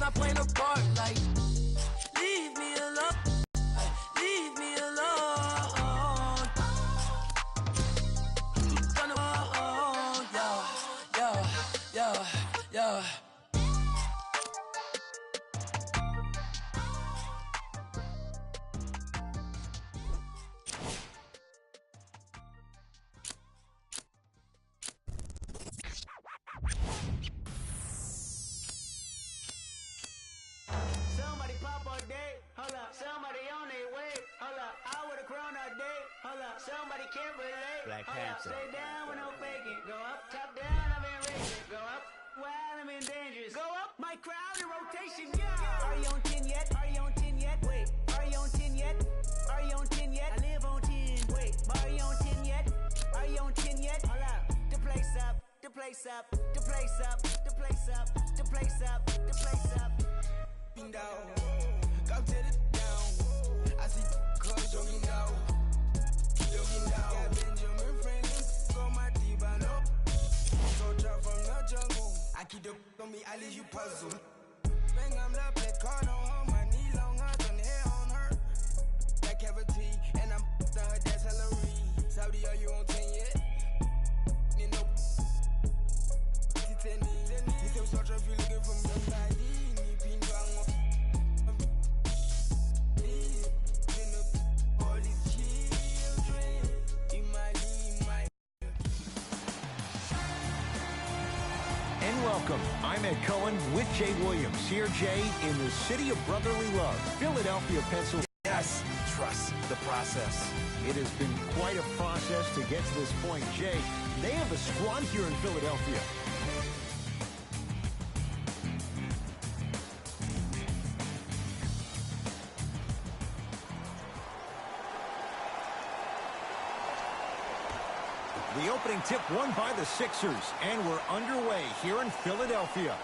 Not playing a part like, leave me alone, leave me alone. Yeah. Somebody pop all day, hold up. Somebody on their way, hold up. I with a crown all day, hold up. Somebody can't relate, Black hold up. Panther. Stay down with no faking. Go up, top down, I've been racing. Go up, wild, I'm in dangerous. Go up, my crowd in rotation, yeah. Are you on 10 yet? Are you on 10 yet? Wait, are you on 10 yet? Are you on 10 yet? I live on 10. Wait, are you on 10 yet? Are you on 10 yet? Hold up, the place up, the place up, the place up, the place up, the place up, the place up. Down, go tear it down. I see clothes jogging down, jogging down. Got Benjamin Franklin, go my diva no. Soldier from the jungle, I keep the on me, I leave you puzzled. Bang, I'm the black card on her, my knee longer than hair on her. That cavity, and I'm the her, that's Hillary. Saudi, are you on 10 yet? You know, you still soldier if you looking for somebody. Welcome. I'm Ed Cohen with Jay Williams. Here, Jay, in the city of brotherly love, Philadelphia, Pennsylvania. Yes, trust the process. It has been quite a process to get to this point. Jay, they have a squad here in Philadelphia. The opening tip won by the Sixers, and we're underway here in Philadelphia.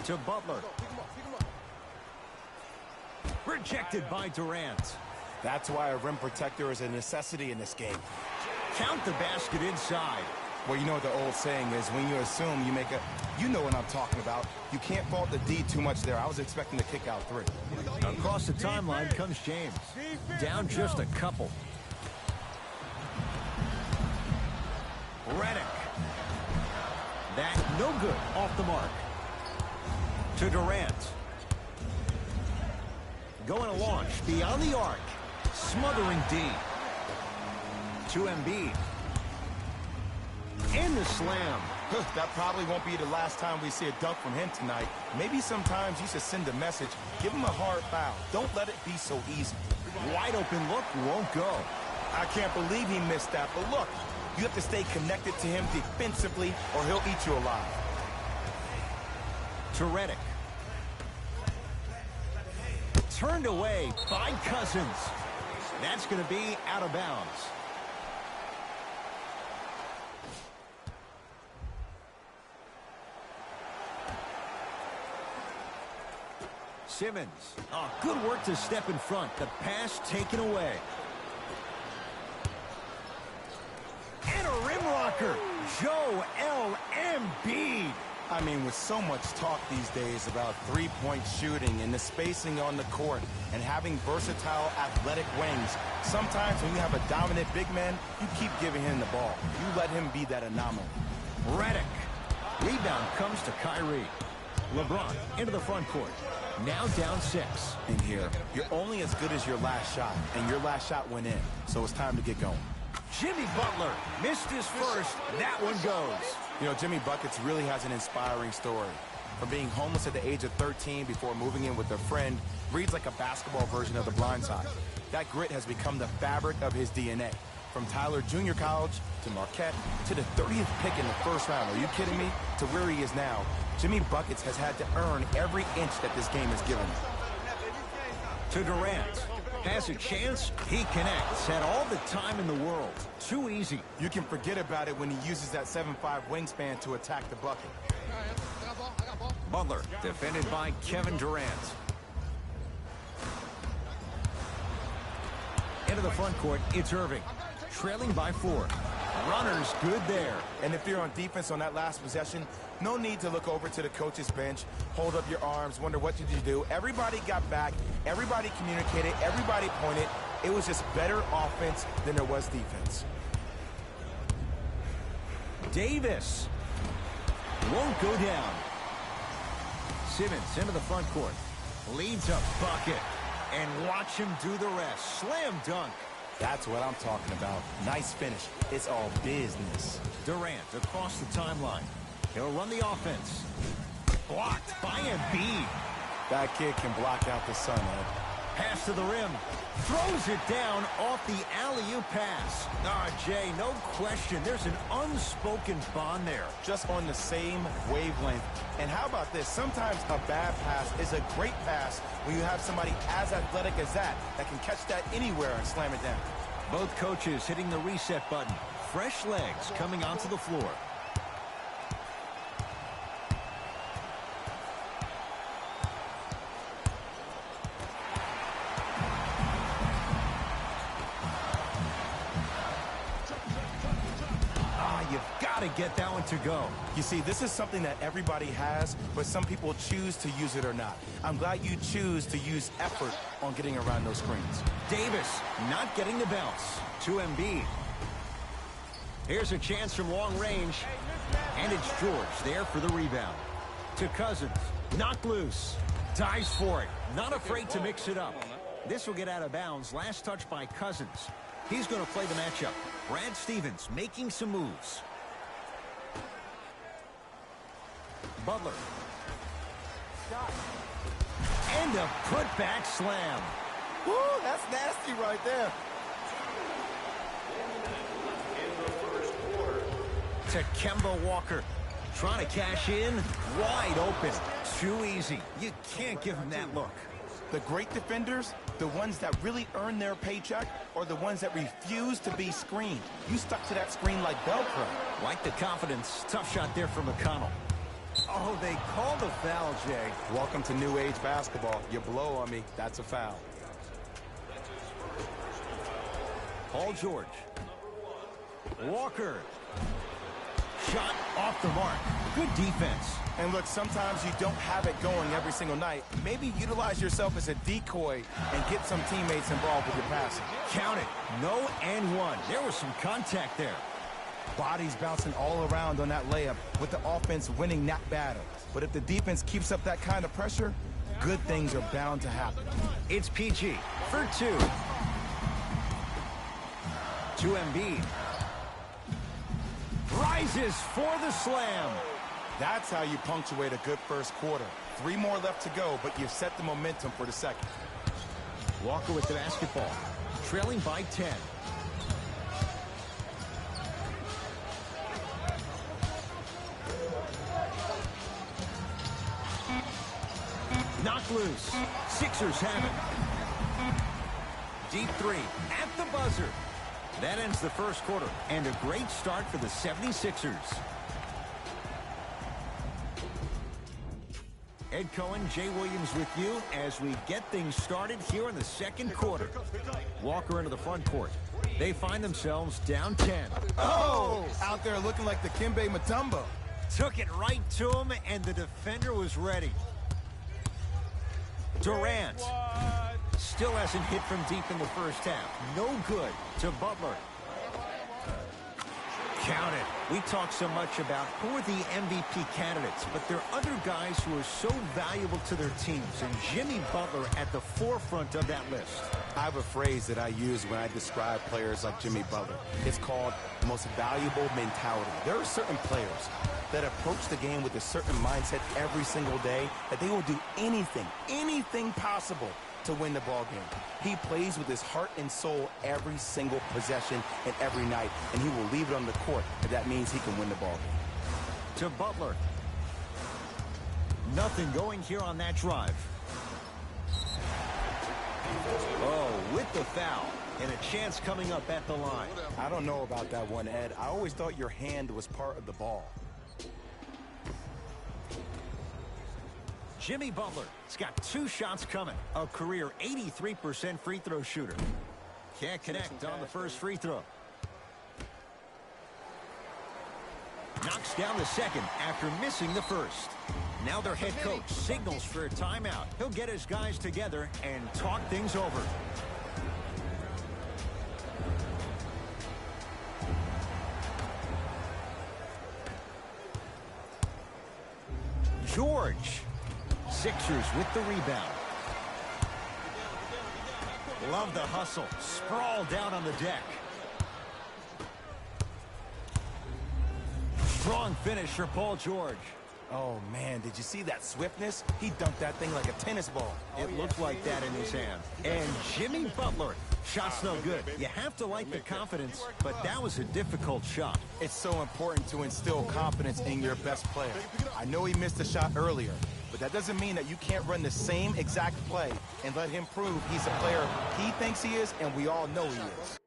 To Butler. Rejected by Durant. That's why a rim protector is a necessity in this game. Count the basket inside. Well, you know what the old saying is, when you assume you make a... You know what I'm talking about. You can't fault the D too much there. I was expecting to kick out 3. Across the timeline comes James. Down just a couple. Redick. That no good. Off the mark. To Durant. Going to launch beyond the arc. Smothering D. To Embiid. And the slam. That probably won't be the last time we see a dunk from him tonight. Maybe sometimes you should send a message. Give him a hard foul. Don't let it be so easy. Wide open look won't go. I can't believe he missed that. But look, you have to stay connected to him defensively or he'll eat you alive. To Redick. Turned away by Cousins. That's going to be out of bounds. Simmons. Oh, good work to step in front. The pass taken away. And a rim rocker. Joel Embiid. I mean, with so much talk these days about three-point shooting and the spacing on the court and having versatile athletic wings, sometimes when you have a dominant big man, you keep giving him the ball. You let him be that anomaly. Redick. Rebound comes to Kyrie. LeBron into the front court. Now down 6. In here, you're only as good as your last shot, and your last shot went in, so it's time to get going. Jimmy Butler missed his first. That one goes. You know, Jimmy Buckets really has an inspiring story. From being homeless at the age of 13 before moving in with a friend, reads like a basketball version of The Blind Side. That grit has become the fabric of his DNA. From Tyler Junior College to Marquette to the 30th pick in the first round, are you kidding me? To where he is now, Jimmy Buckets has had to earn every inch that this game has given him. To Durant. Has a chance. He connects. Had all the time in the world. Too easy. You can forget about it when he uses that 7'5" wingspan to attack the bucket. Butler defended by Kevin Durant. Into the front court, it's Irving. Trailing by 4. Runners good there. And if you're on defense on that last possession, no need to look over to the coach's bench, hold up your arms, wonder what did you do. Everybody got back, everybody communicated, everybody pointed. It was just better offense than there was defense. Davis won't go down. Simmons into the front court. Leads a bucket. And watch him do the rest. Slam dunk. That's what I'm talking about. Nice finish. It's all business. Durant across the timeline. He'll run the offense. Blocked by Embiid. That kid can block out the sun, Ed. Pass to the rim. Throws it down off the alley-oop pass. Jay, no question. There's an unspoken bond there. Just on the same wavelength. And how about this? Sometimes a bad pass is a great pass when you have somebody as athletic as that can catch that anywhere and slam it down. Both coaches hitting the reset button. Fresh legs coming onto the floor. To get that one to go. You see, this is something that everybody has, but some people choose to use it or not. I'm glad you choose to use effort on getting around those screens. Davis not getting the bounce. To Embiid. Here's a chance from long range. And it's George there for the rebound. To Cousins. Knocked loose. Dives for it. Not afraid to mix it up. This will get out of bounds. Last touch by Cousins. He's going to play the matchup. Brad Stevens making some moves. Butler. And a putback slam. Woo, that's nasty right there. To Kemba Walker. Trying to cash in. Wide open. Too easy. You can't give him that look. The great defenders, the ones that really earn their paycheck, or the ones that refuse to be screened. You stuck to that screen like Velcro. Like the confidence. Tough shot there from McConnell. Oh, they call the foul, Jay. Welcome to new age basketball. You blow on me, that's a foul. Paul George. Walker. Shot off the mark. Good defense. And look, sometimes you don't have it going every single night. Maybe utilize yourself as a decoy and get some teammates involved with your passing. Count it. No and one. There was some contact there. Bodies bouncing all around on that layup with the offense winning that battle. But if the defense keeps up that kind of pressure, good things are bound to happen. It's PG for two. To Embiid. Rises for the slam. That's how you punctuate a good first quarter. 3 more left to go, but you've set the momentum for the second. Walker with the basketball. Trailing by 10. Knocked loose. Sixers have it. Deep three at the buzzer. That ends the first quarter, and a great start for the 76ers. Ed Cohen, Jay Williams with you as we get things started here in the second quarter. Walker into the front court. They find themselves down 10. Oh! Out there looking like the Kimbe Mutombo. Took it right to him, and the defender was ready. Durant still hasn't hit from deep in the first half. No good to Butler. Count it. We talk so much about who are the MVP candidates, but there are other guys who are so valuable to their teams, and Jimmy Butler at the forefront of that list. I have a phrase that I use when I describe players like Jimmy Butler. It's called most valuable mentality. There are certain players that approach the game with a certain mindset every single day that they will do anything possible to win the ball game. He plays with his heart and soul every single possession and every night, and he will leave it on the court if that means he can win the ball game. To Butler. Nothing going here on that drive. Oh, with the foul. And a chance coming up at the line. I don't know about that one, Ed. I always thought your hand was part of the ball. Jimmy Butler has got 2 shots coming. A career 83% free throw shooter. Can't connect on the first free throw. Knocks down the second after missing the first. Now their head coach signals for a timeout. He'll get his guys together and talk things over. George. Sixers with the rebound. Love the hustle. Sprawl down on the deck. Strong finish for Paul George. Oh, man, did you see that swiftness? He dunked that thing like a tennis ball. It looked like that in his hand. And Jimmy Butler. Shot's no good. You have to like the confidence, but that was a difficult shot. It's so important to instill confidence in your best player. I know he missed a shot earlier, but that doesn't mean that you can't run the same exact play and let him prove he's a player he thinks he is, and we all know he is.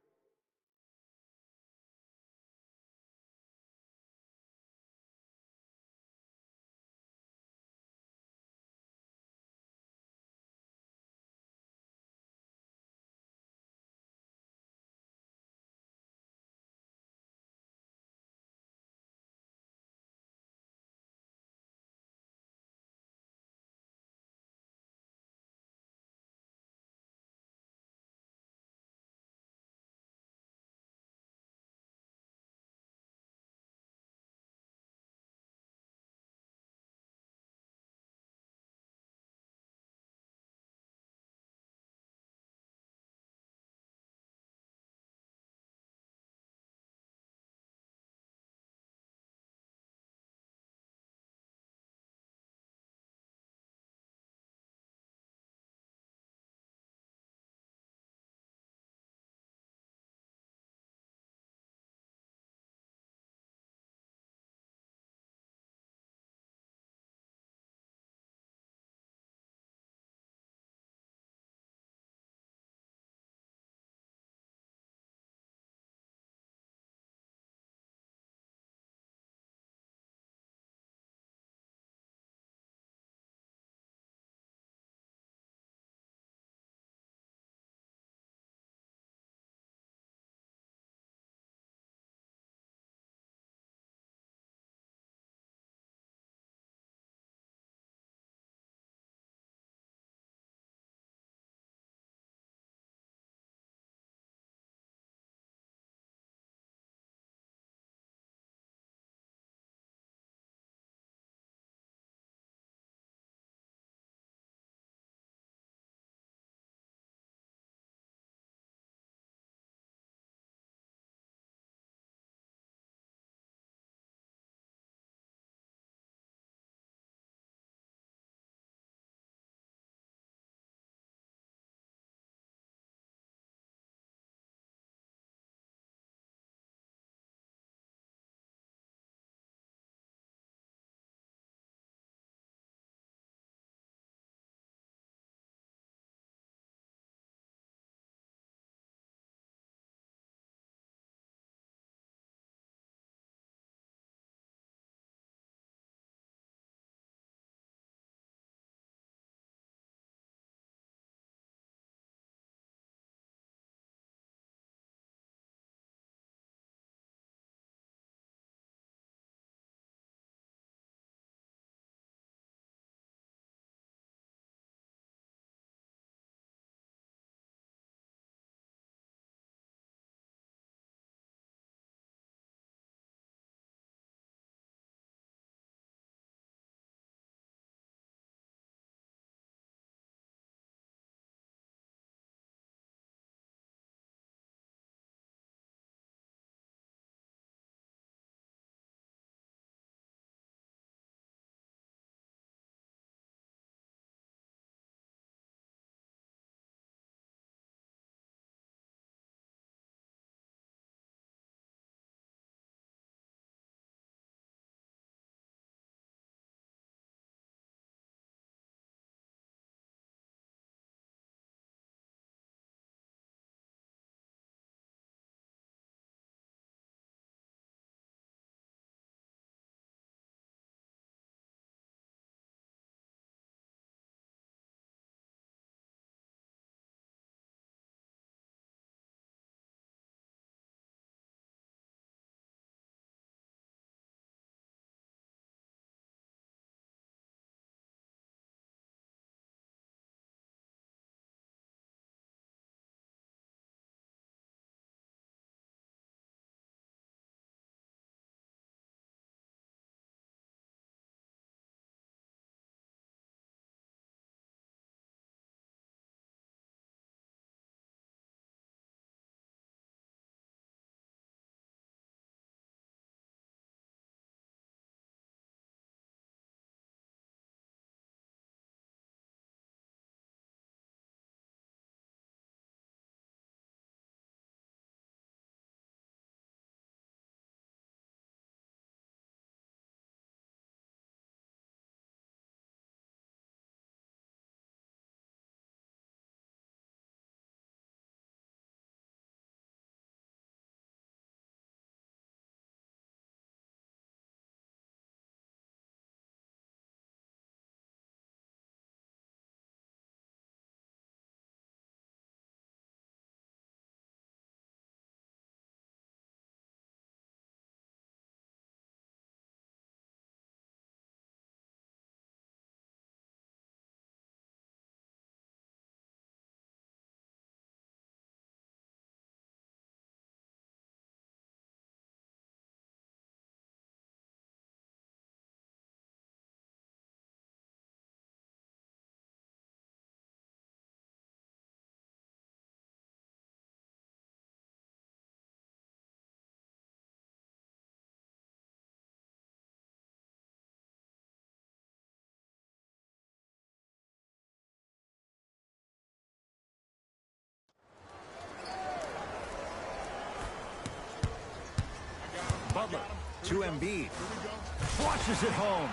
To Embiid. Flushes it home.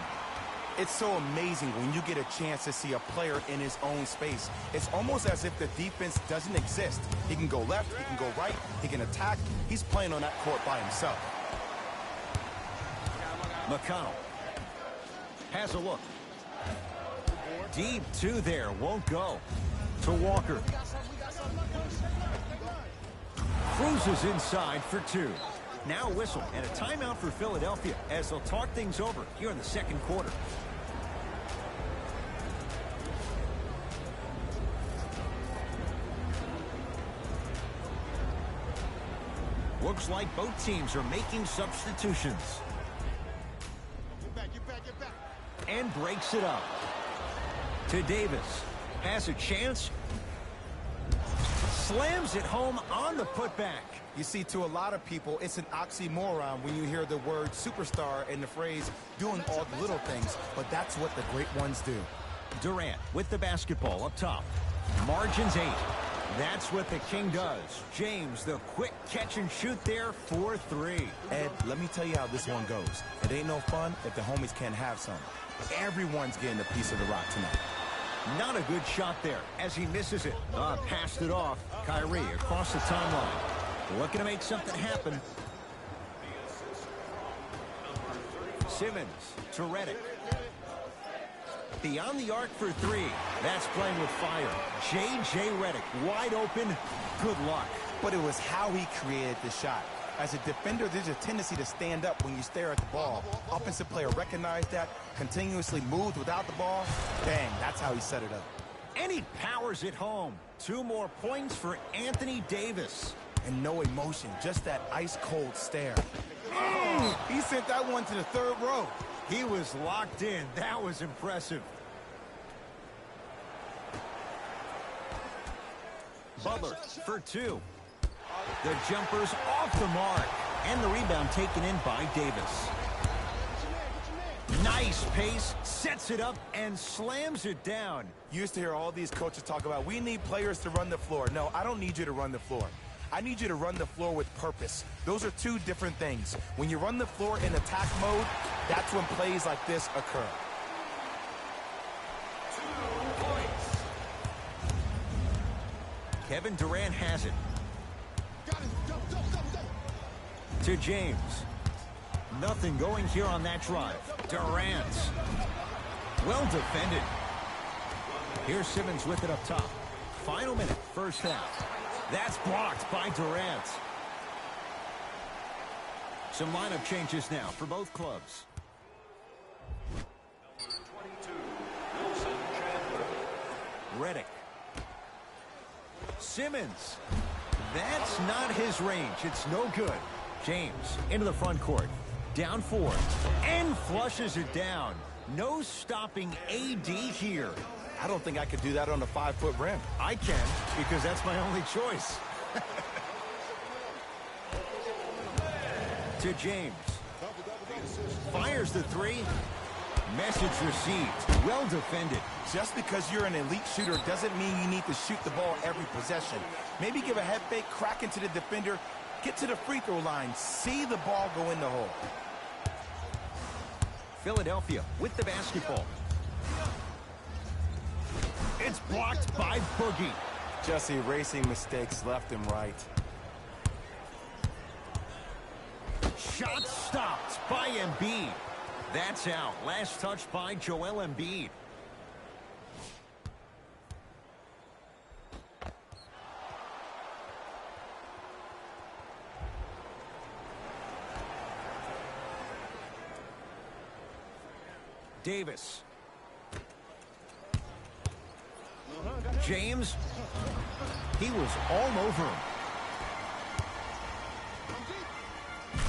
It's so amazing when you get a chance to see a player in his own space. It's almost as if the defense doesn't exist. He can go left, he can go right, he can attack. He's playing on that court by himself. McConnell has a look. Deep two there, won't go. To Walker. Cruises inside for two. Now a whistle and a timeout for Philadelphia as they'll talk things over here in the second quarter. Looks like both teams are making substitutions. Get back. And breaks it up. To Davis. Has a chance. Slams it home on the putback. You see, to a lot of people, it's an oxymoron when you hear the word superstar and the phrase doing all the little things, but that's what the great ones do. Durant with the basketball up top. Margins 8. That's what the King does. James, the quick catch and shoot there for 3. Ed, let me tell you how this one goes. It ain't no fun if the homies can't have some. Everyone's getting a piece of the rock tonight. Not a good shot there as he misses it. Passed it off. Kyrie across the timeline. Looking to make something happen. Simmons to Redick. Beyond the arc for 3. That's playing with fire. J.J. Redick wide open. Good luck. But it was how he created the shot. As a defender, there's a tendency to stand up when you stare at the ball. Offensive player recognized that, continuously moved without the ball. Bang, that's how he set it up. And he powers it home. 2 more points for Anthony Davis. And no emotion, just that ice-cold stare. He sent that one to the third row. He was locked in. That was impressive. Butler for 2. The jumper's off the mark. And the rebound taken in by Davis. Nice pace, sets it up, and slams it down. You used to hear all these coaches talk about, we need players to run the floor. No, I don't need you to run the floor. I need you to run the floor with purpose. Those are 2 different things. When you run the floor in attack mode, that's when plays like this occur. 2 points. Kevin Durant has it. To James. Nothing going here on that drive. Durant. Well defended. Here's Simmons with it up top. Final minute, first half. That's blocked by Durant. Some lineup changes now for both clubs. Redick. Simmons. That's not his range. It's no good. James into the front court. Down 4. And flushes it down. No stopping AD here. I don't think I could do that on a 5-foot rim. I can, because that's my only choice. To James. Fires the 3. Message received. Well defended. Just because you're an elite shooter doesn't mean you need to shoot the ball every possession. Maybe give a head fake, crack into the defender, get to the free throw line, see the ball go in the hole. Philadelphia with the basketball. It's blocked by Boogie. Just erasing mistakes left and right. Shot stopped by Embiid. That's out. Last touch by Joel Embiid. Davis. James. He was all over him.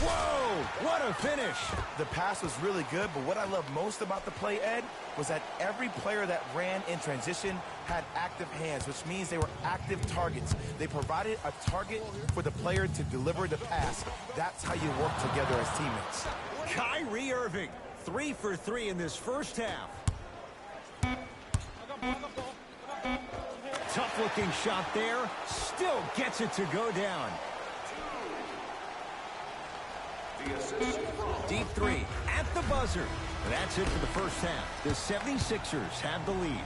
Whoa! What a finish! The pass was really good, but what I love most about the play, Ed, was that every player that ran in transition had active hands, which means they were active targets. They provided a target for the player to deliver the pass. That's how you work together as teammates. Kyrie Irving, 3 for 3 in this first half. Tough-looking shot there. Still gets it to go down. Deep three at the buzzer. That's it for the first half. The 76ers have the lead.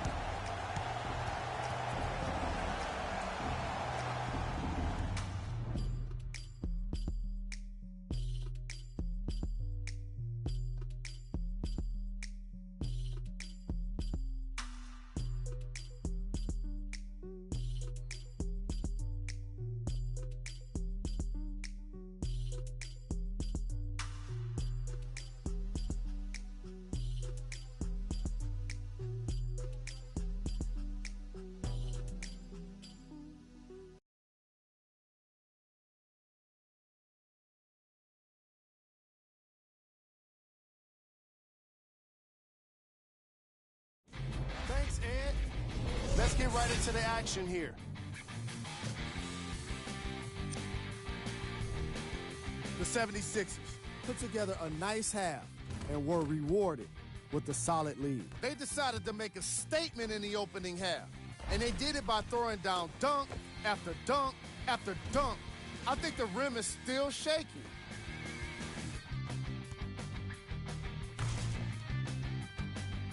Thanks, Ed. Let's get right into the action here. The 76ers put together a nice half and were rewarded with a solid lead. They decided to make a statement in the opening half, and they did it by throwing down dunk after dunk after dunk. I think the rim is still shaky.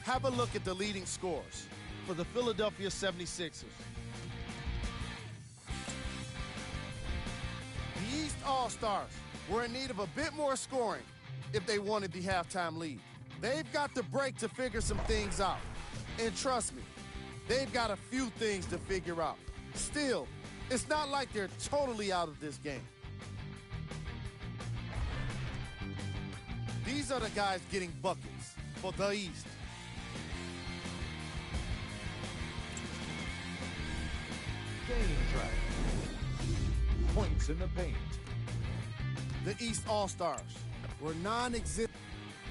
Have a look at the leading scores for the Philadelphia 76ers. The East All-Stars were in need of a bit more scoring if they wanted the halftime lead. They've got the break to figure some things out. And trust me, they've got a few things to figure out. Still, it's not like they're totally out of this game. These are the guys getting buckets for the East. Game track. Points in the paint. The East All-Stars were non-existent.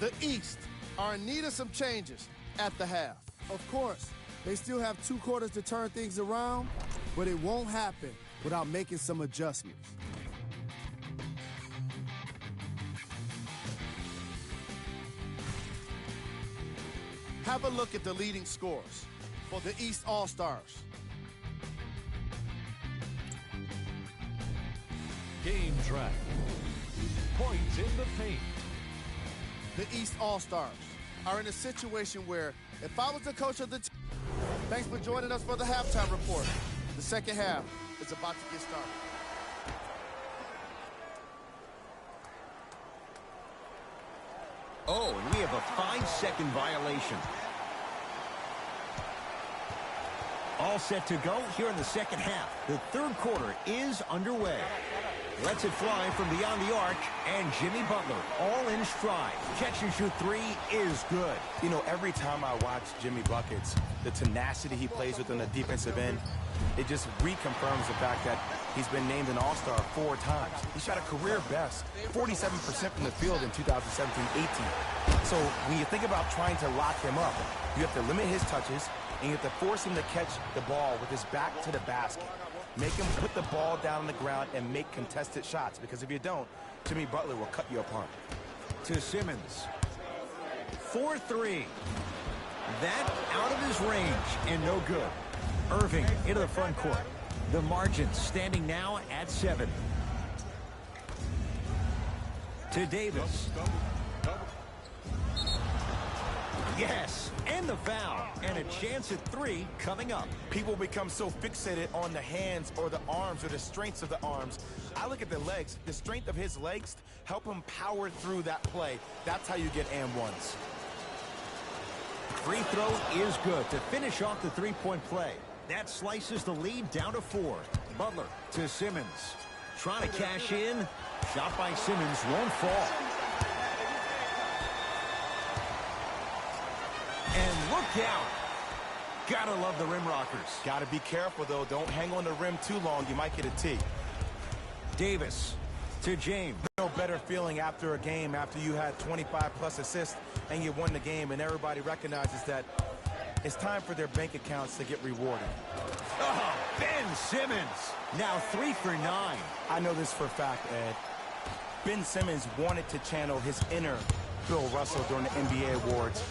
The East are in need of some changes at the half. Of course, they still have 2 quarters to turn things around, but it won't happen without making some adjustments. Have a look at the leading scores for the East All-Stars. Game track. Points in the paint. The East All-Stars are in a situation where if I was the coach of the team, thanks for joining us for the halftime report. The second half is about to get started. Oh, and we have a 5-second violation. All set to go here in the second half. The third quarter is underway. Lets it fly from beyond the arc, and Jimmy Butler all in stride. Catch and shoot 3 is good. You know, every time I watch Jimmy buckets, the tenacity he plays with on the defensive end, it just reconfirms the fact that he's been named an All-Star 4 times. He shot a career best, 47% from the field in 2017-18. So when you think about trying to lock him up, you have to limit his touches, and you have to force him to catch the ball with his back to the basket. Make him put the ball down on the ground and make contested shots, because if you don't, Jimmy Butler will cut you apart. To Simmons. 4-3. That out of his range and no good. Irving into the front court. The margin standing now at 7. To Davis. Yes, and the foul. And a chance at 3 coming up. People become so fixated on the hands or the arms or the strengths of the arms. I look at the legs. The strength of his legs help him power through that play. That's how you get and ones. Free throw is good to finish off the 3-point play. That slices the lead down to 4. Butler to Simmons. Trying to cash in. Shot by Simmons won't fall. And look out. Gotta love the rim rockers. Gotta be careful, though. Don't hang on the rim too long. You might get a tee. Davis to James. No better feeling after a game, after you had 25-plus assists and you won the game, and everybody recognizes that it's time for their bank accounts to get rewarded. Oh, Ben Simmons. Now 3 for 9. I know this for a fact, Ed. Ben Simmons wanted to channel his inner Bill Russell during the NBA awards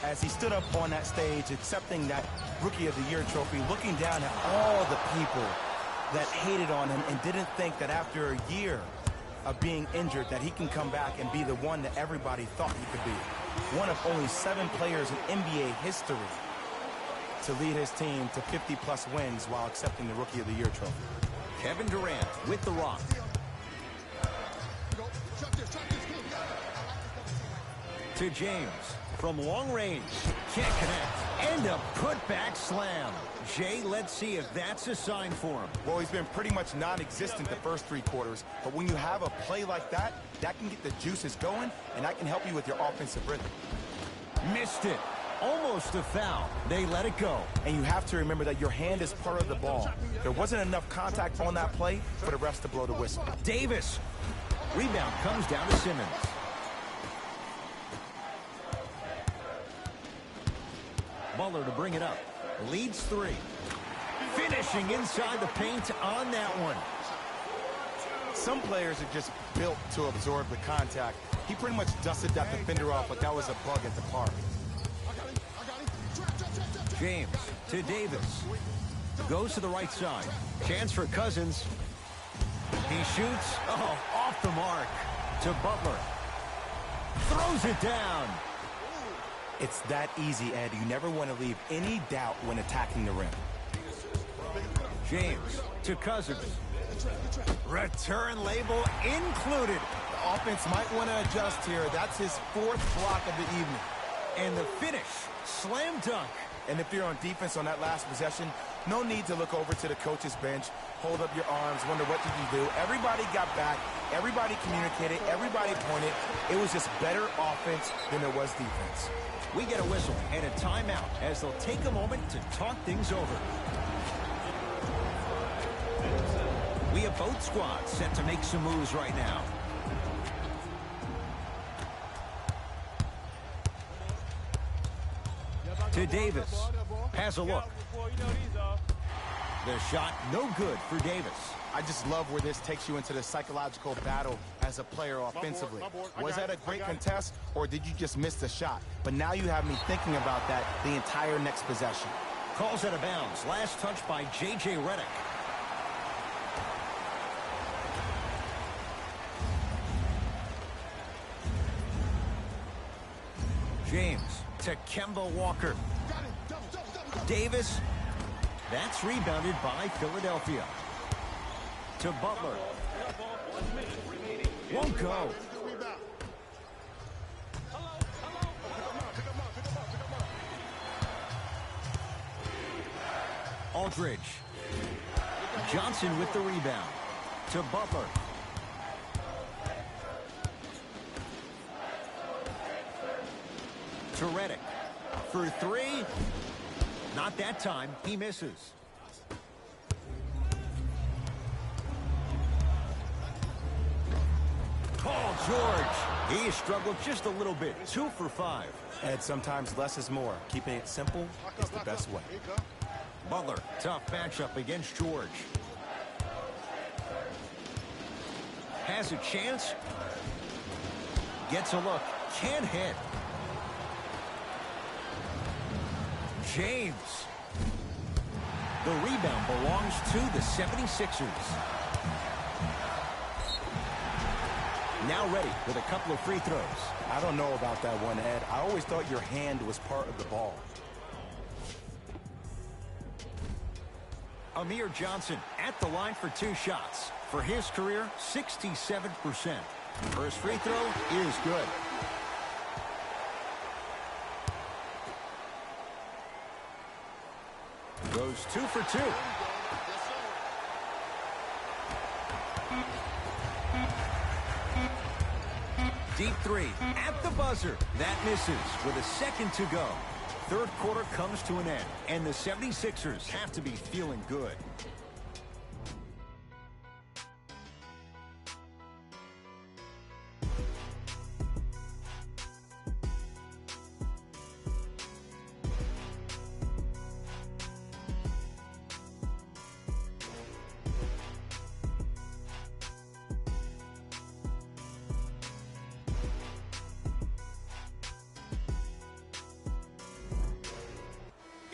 as he stood up on that stage accepting that Rookie of the Year trophy, looking down at all the people that hated on him and didn't think that after a year of being injured that he can come back and be the one that everybody thought he could be. One of only 7 players in NBA history to lead his team to 50-plus wins while accepting the Rookie of the Year trophy. Kevin Durant with the rock. To James from long range. Can't connect. And a putback slam. Jay, let's see if that's a sign for him. Well, he's been pretty much non-existent the first 3 quarters, but when you have a play like that, that can get the juices going, and that can help you with your offensive rhythm. Missed it. Almost a foul. They let it go. And you have to remember that your hand is part of the ball. There wasn't enough contact on that play for the refs to blow the whistle. Davis. Rebound comes down to Simmons. Butler to bring it up. Leads 3. Finishing inside the paint on that one. Some players are just built to absorb the contact. He pretty much dusted that defender off like that was a bug at the park. James to Davis. Goes to the right side. Chance for Cousins. He shoots. Oh, off the mark. To Butler. Throws it down. It's that easy, Ed. You never want to leave any doubt when attacking the rim. James to Cousins. Return label included. The offense might want to adjust here. That's his 4th block of the evening. And the finish. Slam dunk. And if you're on defense on that last possession, no need to look over to the coach's bench, hold up your arms, wonder what did you do. Everybody got back. Everybody communicated. Everybody pointed. It was just better offense than there was defense. We get a whistle and a timeout as they'll take a moment to talk things over. We have both squads set to make some moves right now. To Davis. Has a look. The shot no good for Davis. I just love where this takes you into the psychological battle as a player offensively. Was that a great contest, or did you just miss the shot? But now you have me thinking about that the entire next possession. Calls out of bounds. Last touch by J.J. Redick. James to Kemba Walker. Davis. That's rebounded by Philadelphia. To Butler. Won't go. Aldridge. Johnson with the rebound. To Butler. To Redick. For 3. Not that time. He misses. Paul George. He struggled just a little bit. 2 for 5. And sometimes less is more. Keeping it simple is the best way. Butler, tough matchup against George. Has a chance. Gets a look. Can't hit. James. The rebound belongs to the 76ers. Now ready with a couple of free throws. I don't know about that one, Ed. I always thought your hand was part of the ball. Amir Johnson at the line for 2 shots. For his career, 67%. First free throw is good. Goes 2 for 2. Deep 3 at the buzzer. That misses with a second to go. Third quarter comes to an end, and the 76ers have to be feeling good.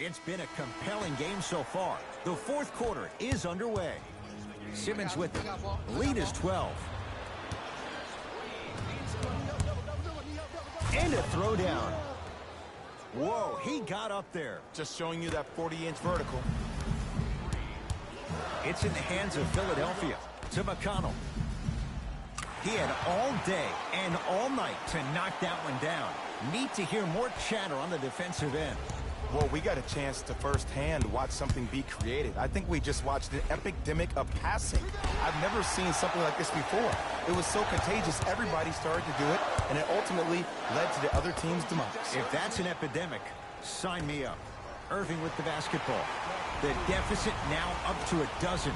It's been a compelling game so far. The fourth quarter is underway. Simmons with it. Lead is 12. And a throw down. Whoa, he got up there. Just showing you that 40-inch vertical. It's in the hands of Philadelphia to McConnell. He had all day and all night to knock that one down. Need to hear more chatter on the defensive end. Well, we got a chance to firsthand watch something be created. I think we just watched an epidemic of passing. I've never seen something like this before. It was so contagious, everybody started to do it, and it ultimately led to the other team's demise. If that's an epidemic, sign me up. Irving with the basketball. The deficit now up to a dozen.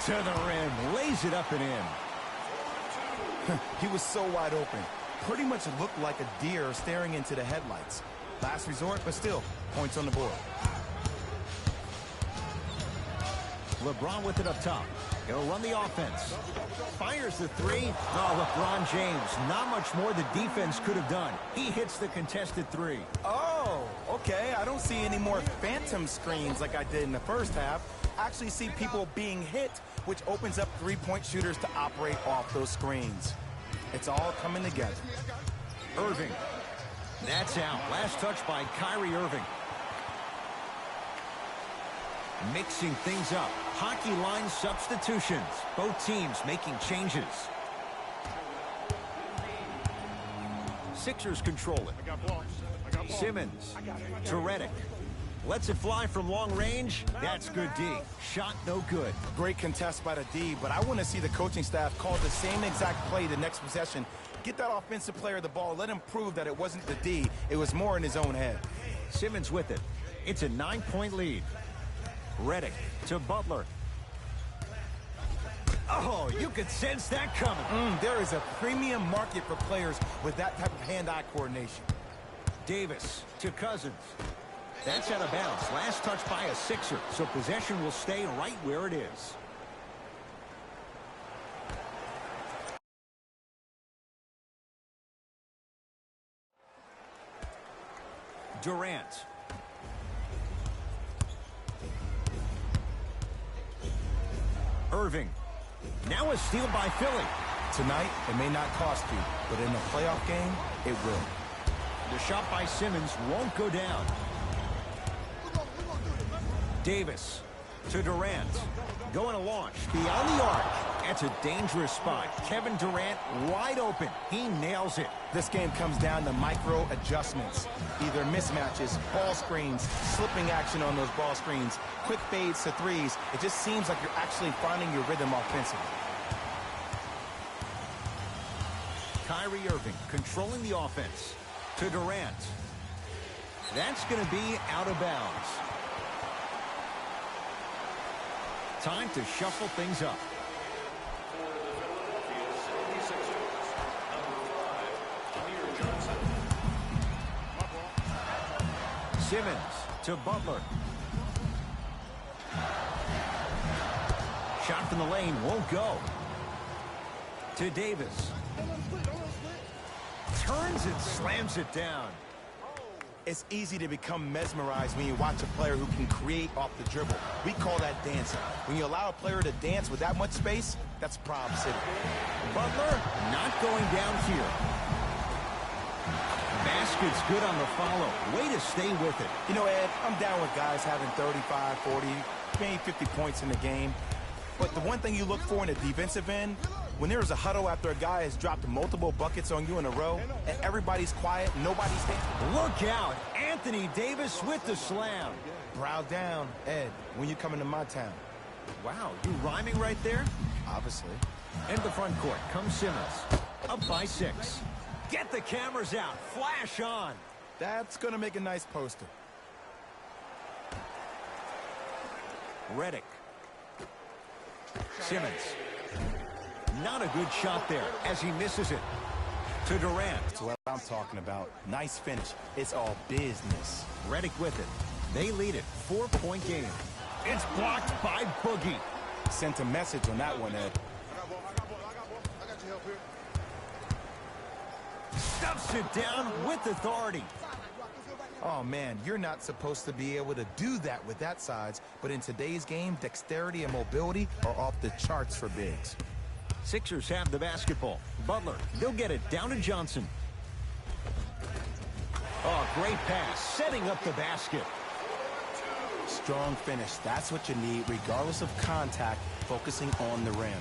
To the rim, lays it up and in. He was so wide open. Pretty much looked like a deer staring into the headlights. Last resort, but still, points on the board. LeBron with it up top. He'll run the offense. Fires the three. Oh, LeBron James. Not much more the defense could have done. He hits the contested three. Oh, okay. I don't see any more phantom screens like I did in the first half. I actually see people being hit, which opens up three-point shooters to operate off those screens. It's all coming together. Irving. That's out. Last touch by Kyrie Irving. Mixing things up. Hockey line substitutions. Both teams making changes. Sixers control it. Simmons to Redick. Lets it fly from long range. That's good D. Shot no good. Great contest by the D, but I want to see the coaching staff call the same exact play the next possession. Get that offensive player the ball. Let him prove that it wasn't the D. It was more in his own head. Simmons with it. It's a 9-point lead. Redick to Butler. Oh, you could sense that coming. There is a premium market for players with that type of hand-eye coordination. Davis to Cousins. That's out of bounds. Last touch by a Sixer, so possession will stay right where it is. Durant. Irving. Now a steal by Philly. Tonight, it may not cost you, but in a playoff game, it will. The shot by Simmons won't go down. Davis to Durant. Going to launch beyond the arc. That's a dangerous spot. Kevin Durant wide open. He nails it. This game comes down to micro adjustments. Either mismatches, ball screens, slipping action on those ball screens, quick fades to threes. It just seems like you're actually finding your rhythm offensively. Kyrie Irving controlling the offense. To Durant. That's going to be out of bounds. Time to shuffle things up. Simmons to Butler. Shot from the lane won't go. To Davis. Turns and slams it down. It's easy to become mesmerized when you watch a player who can create off the dribble. We call that dancing. When you allow a player to dance with that much space, that's Prob City. Butler not going down here. Basket's good on the follow. Way to stay with it. You know, Ed, I'm down with guys having 35, 40, maybe 50 points in the game. But the one thing you look for in a defensive end, when there's a huddle after a guy has dropped multiple buckets on you in a row, and everybody's quiet, nobody's there. Look out. Anthony Davis with the slam. Brow down, Ed, when you come into my town. Wow, you rhyming right there? Obviously. Into the front court comes Simmons. Up by 6. Get the cameras out. Flash on. That's going to make a nice poster. Redick. Simmons. Not a good shot there as he misses it. To Durant. That's what I'm talking about. Nice finish. It's all business. Redick with it. They lead it. 4-point game. It's blocked by Boogie. Sent a message on that one, Ed. Stuffs it down with authority. Oh, man, you're not supposed to be able to do that with that size, but in today's game, dexterity and mobility are off the charts for bigs. Sixers have the basketball. Butler, they'll get it down to Johnson. Oh, great pass, setting up the basket. Strong finish. That's what you need, regardless of contact, focusing on the rim.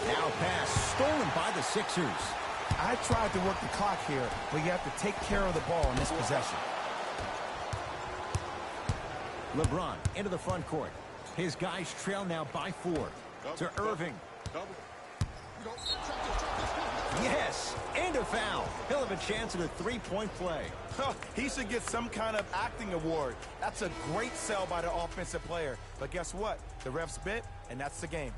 Now pass, stolen by the Sixers. I tried to work the clock here, but you have to take care of the ball in this possession. LeBron into the front court. His guys trail now by 4 to Irving. Yes, and a foul. He'll have a chance at a three-point play. He should get some kind of acting award. That's a great sell by the offensive player. But guess what? The refs bit, and that's the game.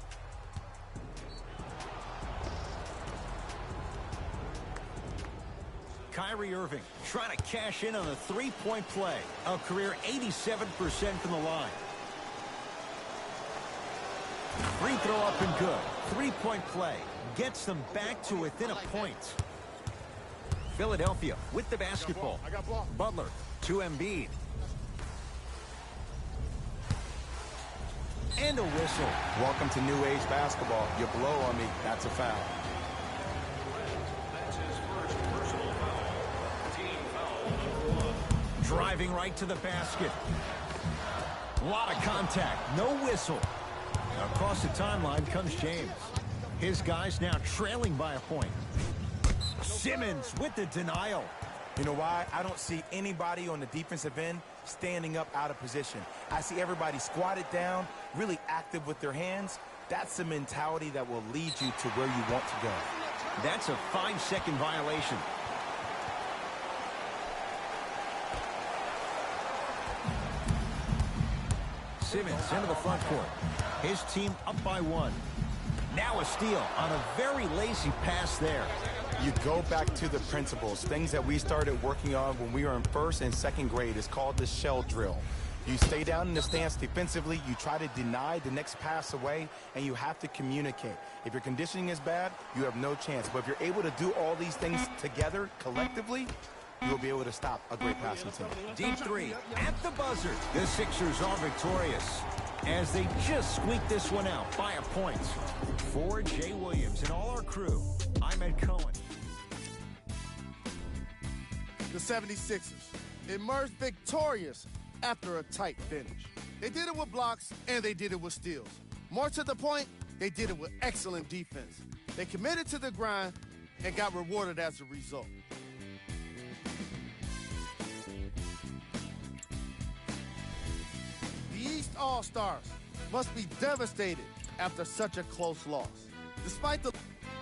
Kyrie Irving trying to cash in on a three-point play. A career 87% from the line. Free throw up and good. Three-point play. Gets them back to within a point. Philadelphia with the basketball. Butler to Embiid. And a whistle. Welcome to new age basketball. You blow on me, that's a foul. Driving right to the basket. A lot of contact. No whistle. Across the timeline comes James. His guys now trailing by a point. Simmons with the denial. You know why? I don't see anybody on the defensive end standing up out of position. I see everybody squatted down, really active with their hands. That's the mentality that will lead you to where you want to go. That's a 5-second violation. Simmons into the front court. His team up by 1. Now a steal on a very lazy pass there. You go back to the principles, things that we started working on when we were in 1st and 2nd grade. It's called the shell drill. You stay down in the stance defensively, you try to deny the next pass away, and you have to communicate. If your conditioning is bad, you have no chance. But if you're able to do all these things together, collectively, you'll be able to stop a great passing team. Deep 3 at the buzzer. The Sixers are victorious as they just squeak this one out by a point. For Jay Williams and all our crew, I'm Ed Cohen. The 76ers emerged victorious after a tight finish. They did it with blocks, and they did it with steals. More to the point, they did it with excellent defense. They committed to the grind and got rewarded as a result. The East All-Stars must be devastated after such a close loss. Despite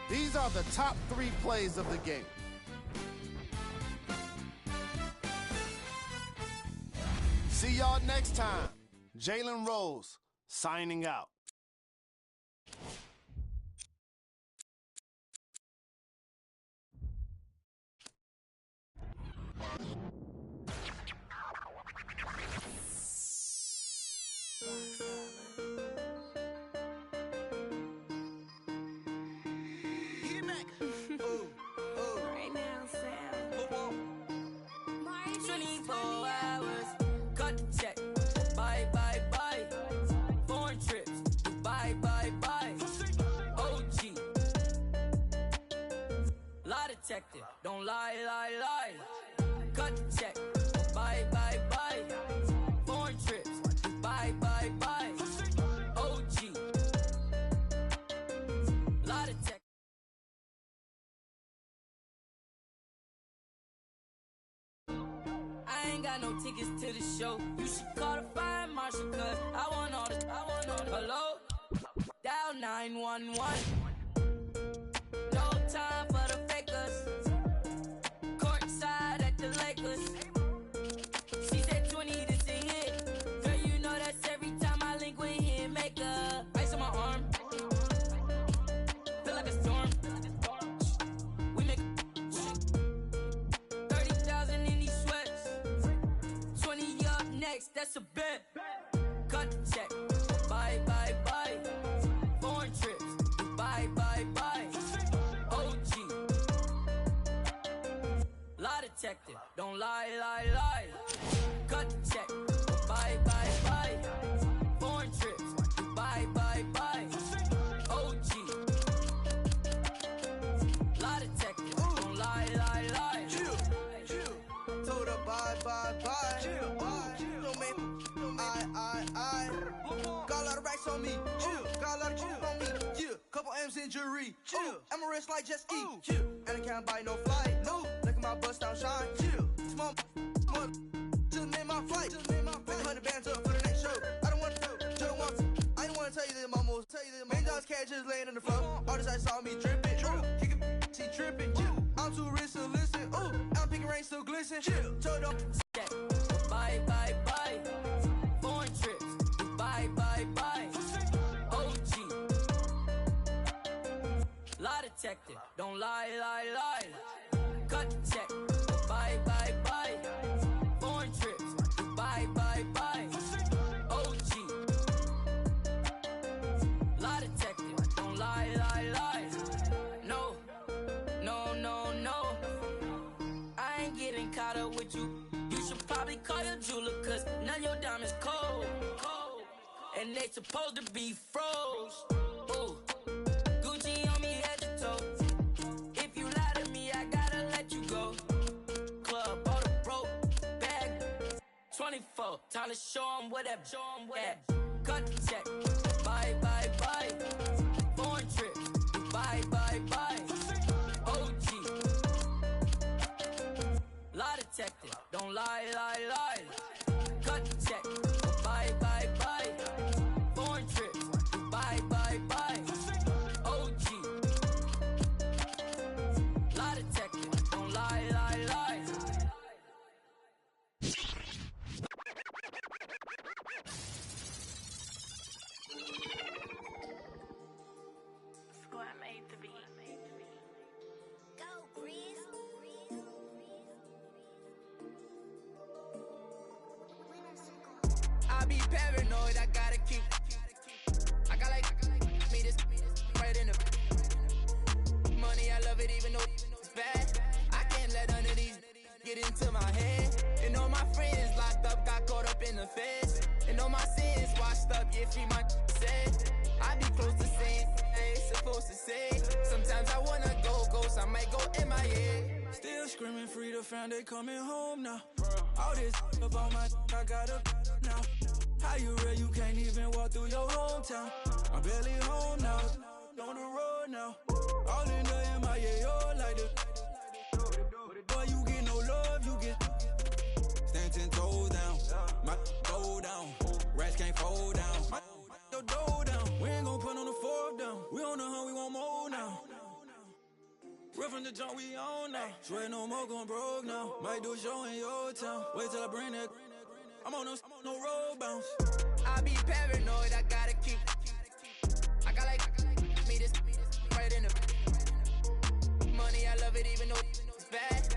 these are the top 3 plays of the game. See y'all next time. Jalen Rose signing out. Right now, Sam. 24 hours, cut the check. Bye, bye, bye. Foreign trips, bye, bye, bye. OG. Lie detector, don't lie, lie, lie. Cut the check. Bye, bye, bye. Foreign trips, bye, bye, bye. OG. Lie detector. I ain't got no tickets to the show. You should call the fire marshal, cause I want all the. Hello? Dial 911. No time for the fakers. Courtside at the Lakers. She said 20, this a hit. Girl, you know that's every time I link with him. Make a ice on my arm. Feel like a storm. We make 30,000 in these sweats. 20 up next, that's a bet. Cut the check. Bye, bye, bye. Foreign trips. Bye, bye, bye. OG. Lie detector. Don't lie, lie, lie. Cut the check. Bye, bye, bye. Foreign trips. Bye, bye, bye. OG. Lie detector. Don't lie, bye. Don't make I. Got a lot of racks on me. Got a lot of chill on me. Yeah, couple M's in jewelry. I'm a wrist like jet ski. And I can't buy no flight. No, look at my bust down shine. Small, just made my flight. 100 bands up for the next show. I don't want to. I don't want to tell you that I'm almost. $1 million cash just laying on the floor. All this I saw me dripping. Kicking, she tripping. I'm too rich to listen. I'm picking rain still glisten. Told them. Bye. Foreign trips. Bye. OG. Lie detector. Don't lie. Cut the check. Bye. Foreign trips. Bye. OG. Lie detector. Don't lie. No. I ain't getting caught up with you. You should probably call your jeweler, cause none of your diamonds cold. And they supposed to be froze. Ooh. Gucci on me head to toe. If you lie to me, I gotta let you go. Club, all the broke bag. 24, time to show 'em whatever. Cut the check. Bye. Foreign trip. Bye. OG. Lie detector. Don't lie. Cut the check. Bye. Foreign trip. Bye. OG. Lie detector. Don't lie. Squad made to be. Go, Chris. I be paranoid, I gotta keep. I got like me this right in the money. I love it even though it's bad. I can't let none of these get into my head. And all my friends locked up, got caught up in the feds. And all my sins washed up, yeah, free my said. I be close to saying I ain't supposed to say. Sometimes I wanna go ghost, I might go MIA. Still screaming free to find they coming home now. All this about my I got up now. How you real? You can't even walk through your hometown. I'm barely home now, on the road now. All in the MIA, all like this. Boy, you get no love, you get stand 10 toes down. My go down, rats can't fold down. My your dough down. We ain't gon' put on the fourth down. We on the hunt, we want more now. Real from the jump, we on now. Swear no more gon' broke now. Might do a show in your town. Wait till I bring that. I'm on no road bounce. I be paranoid, I gotta keep. I got like me this right in the money. I love it even though it's bad.